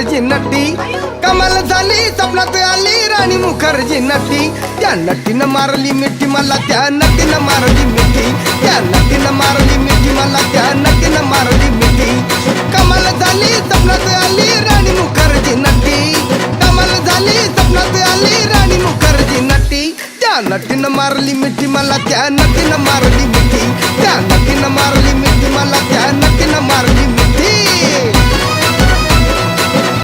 मुखर्जी नटी कमाल झाली स्वप्नात आली राणी मुखर्जी नटी त्या नटीनं मारली मिठी मला त्या नटीनं मारली मिठी त्या नटीनं मारली मिठी मला त्या नटीनं मारली मिठी कमाल झाली स्वप्नात आली राणी मुखर्जी नटी कमाल झाली स्वप्नात आली राणी मुखर्जी नटी त्या नटीनं मारली मिठी मला त्या नटीनं मारली मिठी त्या नटीनं मारली मिठी मला त्या